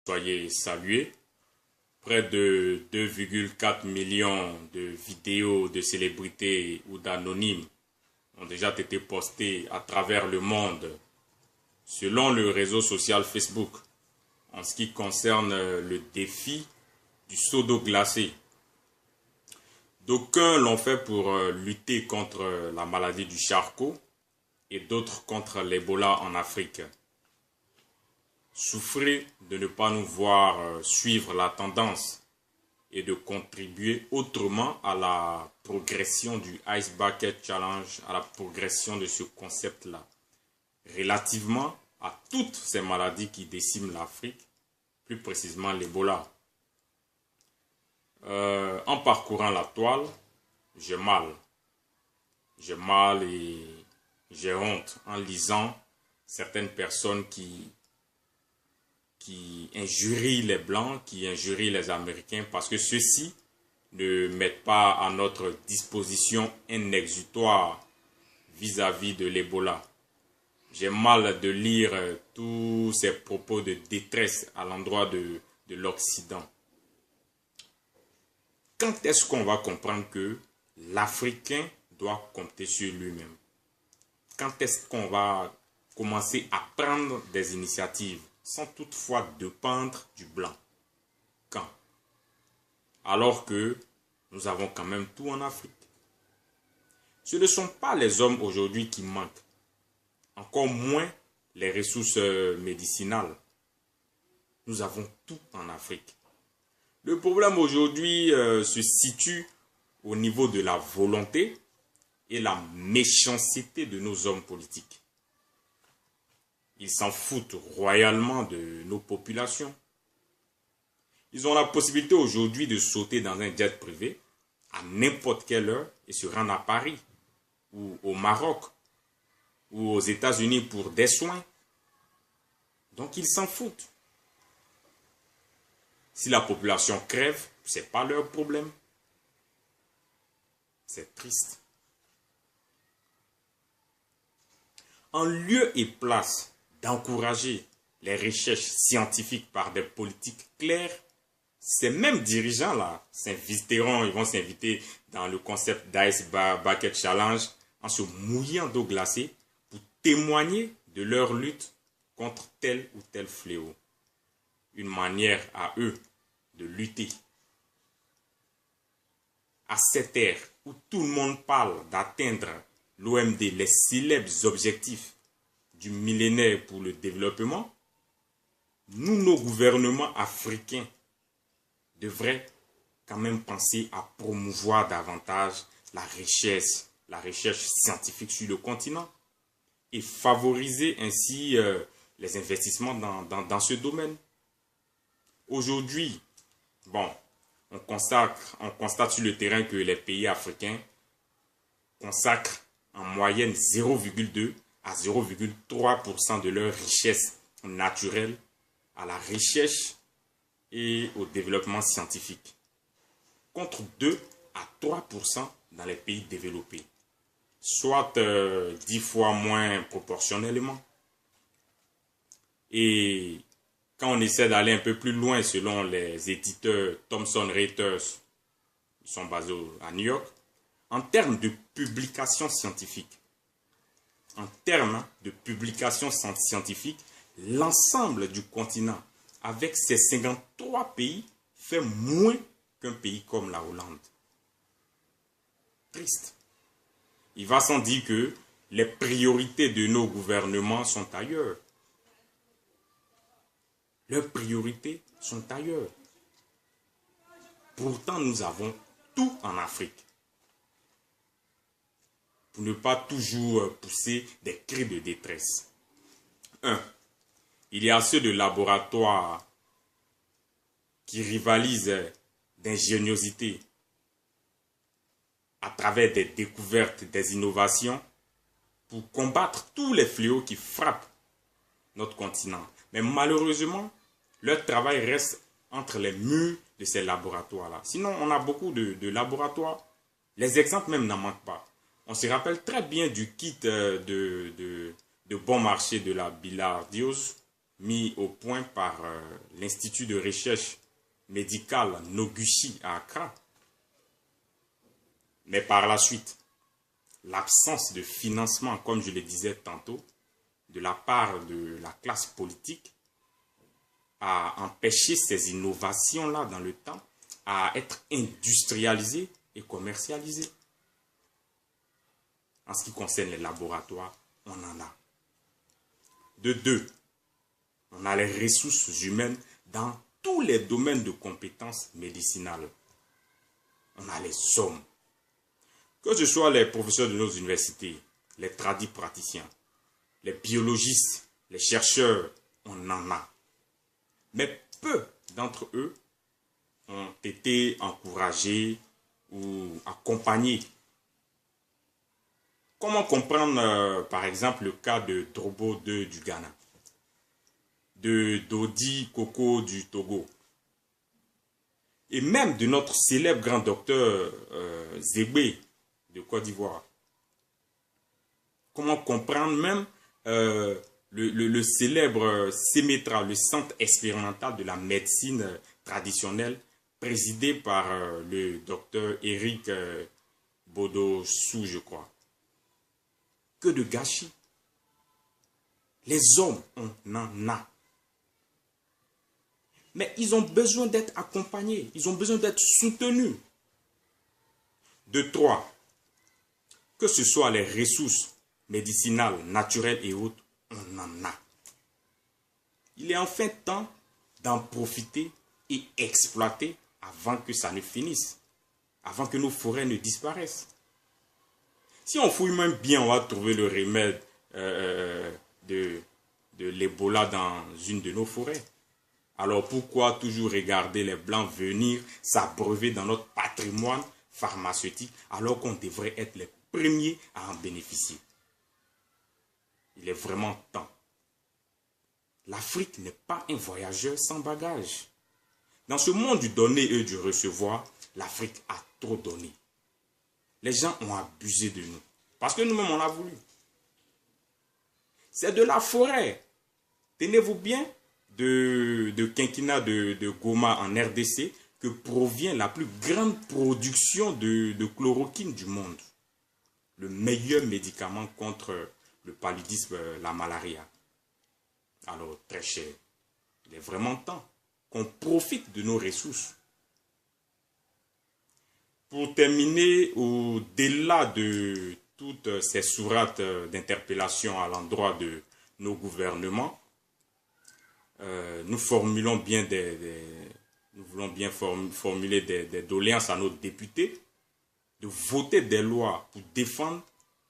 Soyez salués. Près de 2,4 millions de vidéos de célébrités ou d'anonymes ont déjà été postées à travers le monde selon le réseau social Facebook en ce qui concerne le défi du seau d'eau glacée. D'aucuns l'ont fait pour lutter contre la maladie du charcot et d'autres contre l'Ebola en Afrique. Souffrez de ne pas nous voir suivre la tendance et de contribuer autrement à la progression du Ice Bucket Challenge, à la progression de ce concept-là, relativement à toutes ces maladies qui déciment l'Afrique, plus précisément l'Ebola. En parcourant la toile, j'ai mal. J'ai mal et j'ai honte en lisant certaines personnes qui injurient les Blancs, qui injurient les Américains, parce que ceux-ci ne mettent pas à notre disposition un exutoire vis-à-vis de l'Ebola. J'ai mal de lire tous ces propos de détresse à l'endroit de l'Occident. Quand est-ce qu'on va comprendre que l'Africain doit compter sur lui-même? Quand est-ce qu'on va commencer à prendre des initiatives sans toutefois dépendre du blanc? Quand? Alors que nous avons quand même tout en Afrique. Ce ne sont pas les hommes aujourd'hui qui manquent, encore moins les ressources médicinales. Nous avons tout en Afrique. Le problème aujourd'hui se situe au niveau de la volonté et la méchanceté de nos hommes politiques. Ils s'en foutent royalement de nos populations. Ils ont la possibilité aujourd'hui de sauter dans un jet privé à n'importe quelle heure et se rendre à Paris ou au Maroc ou aux États-Unis pour des soins. Donc ils s'en foutent. Si la population crève, ce n'est pas leur problème. C'est triste. En lieu et place d'encourager les recherches scientifiques par des politiques claires, ces mêmes dirigeants-là s'inviteront, ils vont s'inviter dans le concept d'Ice Bucket Challenge en se mouillant d'eau glacée pour témoigner de leur lutte contre tel ou tel fléau. Une manière à eux de lutter. À cette ère où tout le monde parle d'atteindre l'OMD, les célèbres objectifs du millénaire pour le développement, nous, nos gouvernements africains, devraient quand même penser à promouvoir davantage la recherche scientifique sur le continent et favoriser ainsi les investissements dans ce domaine. Aujourd'hui, on constate sur le terrain que les pays africains consacrent en moyenne 0,2 à 0,3% de leur richesse naturelle à la recherche et au développement scientifique, contre 2 à 3% dans les pays développés, soit 10 fois moins proportionnellement. Et quand on essaie d'aller un peu plus loin, selon les éditeurs Thomson Reuters, ils sont basés à New York, en termes de publications scientifiques, l'ensemble du continent, avec ses 53 pays, fait moins qu'un pays comme la Hollande. Triste. Il va sans dire que les priorités de nos gouvernements sont ailleurs. Leurs priorités sont ailleurs. Pourtant, nous avons tout en Afrique. Pour ne pas toujours pousser des cris de détresse. 1. Il y a ceux de laboratoires qui rivalisent d'ingéniosité à travers des découvertes, des innovations pour combattre tous les fléaux qui frappent notre continent. Mais malheureusement, leur travail reste entre les murs de ces laboratoires-là. Sinon, on a beaucoup de laboratoires. Les exemples même n'en manquent pas. On se rappelle très bien du kit de bon marché de la bilharziose mis au point par l'Institut de recherche médicale Noguchi à Accra. Mais par la suite, l'absence de financement, comme je le disais tantôt, de la part de la classe politique a empêché ces innovations-là dans le temps à être industrialisées et commercialisées. En ce qui concerne les laboratoires, on en a. De deux, on a les ressources humaines dans tous les domaines de compétences médicinales. On a les hommes. Que ce soit les professeurs de nos universités, les tradis praticiens, les biologistes, les chercheurs, on en a. Mais peu d'entre eux ont été encouragés ou accompagnés. Comment comprendre, par exemple, le cas de Drobo II du Ghana, de Dodi Koko du Togo, et même de notre célèbre grand docteur Zégbé de Côte d'Ivoire. Comment comprendre même le célèbre CEMETRA, le Centre expérimental de la médecine traditionnelle, présidé par le docteur Eric Bodo-Sou, je crois. Que de gâchis. Les hommes, on en a. Mais ils ont besoin d'être accompagnés, ils ont besoin d'être soutenus. De trois, que ce soit les ressources médicinales, naturelles et autres, on en a. Il est enfin temps d'en profiter et exploiter avant que ça ne finisse, avant que nos forêts ne disparaissent. Si on fouille même bien, on va trouver le remède de l'Ebola dans une de nos forêts. Alors pourquoi toujours regarder les Blancs venir s'abreuver dans notre patrimoine pharmaceutique alors qu'on devrait être les premiers à en bénéficier? Il est vraiment temps. L'Afrique n'est pas un voyageur sans bagage. Dans ce monde du donner et du recevoir, l'Afrique a trop donné. Les gens ont abusé de nous. Parce que nous-mêmes, on l'a voulu. C'est de la forêt. Tenez-vous bien de quinquina de Goma en RDC que provient la plus grande production de chloroquine du monde. Le meilleur médicament contre le paludisme, la malaria. Alors, très cher, il est vraiment temps qu'on profite de nos ressources. Pour terminer, au-delà de toutes ces sourates d'interpellation à l'endroit de nos gouvernements, nous voulons bien formuler des doléances à nos députés de voter des lois pour défendre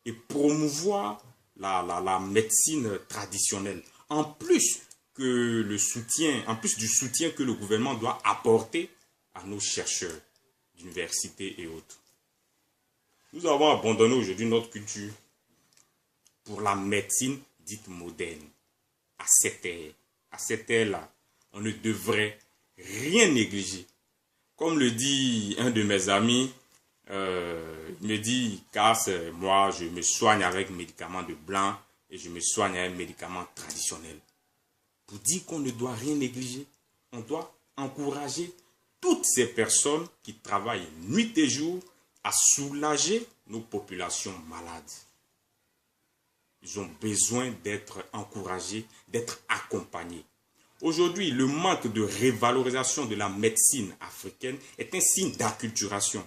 et promouvoir la médecine traditionnelle. En plus du soutien que le gouvernement doit apporter à nos chercheurs d'université et autres. Nous avons abandonné aujourd'hui notre culture pour la médecine dite moderne. À cette ère-là, on ne devrait rien négliger. Comme le dit un de mes amis, il me dit, Cass, moi je me soigne avec médicaments de blanc et je me soigne avec médicaments traditionnels. Pour dire qu'on ne doit rien négliger, on doit encourager toutes ces personnes qui travaillent nuit et jour à soulager nos populations malades. Ils ont besoin d'être encouragés, d'être accompagnés. Aujourd'hui, le manque de révalorisation de la médecine africaine est un signe d'acculturation.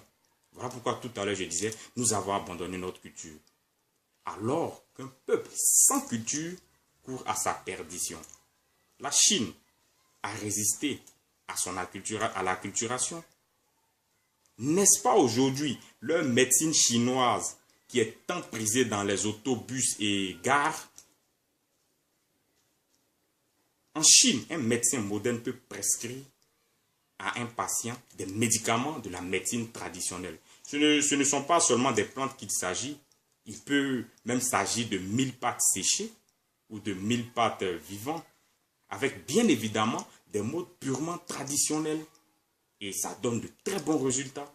Voilà pourquoi tout à l'heure je disais, nous avons abandonné notre culture. Alors qu'un peuple sans culture court à sa perdition. La Chine a résisté à l'acculturation. N'est-ce pas aujourd'hui leur médecine chinoise qui est tant prisée dans les autobus et gares? En Chine, un médecin moderne peut prescrire à un patient des médicaments de la médecine traditionnelle. Ce ne sont pas seulement des plantes qu'il s'agit. Il peut même s'agir de mille-pattes séchées ou de mille-pattes vivants, avec bien évidemment des modes purement traditionnels. Et ça donne de très bons résultats.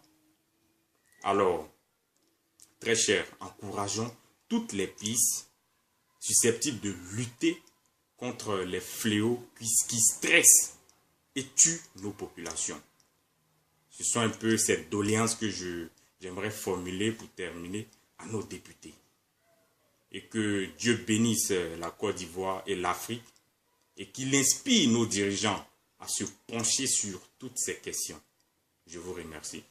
Alors, très cher, encourageons toutes les pistes susceptibles de lutter contre les fléaux qui stressent et tuent nos populations. Ce sont un peu ces doléances que j'aimerais formuler pour terminer à nos députés. Et que Dieu bénisse la Côte d'Ivoire et l'Afrique et qu'il inspire nos dirigeants à se pencher sur toutes ces questions. Je vous remercie.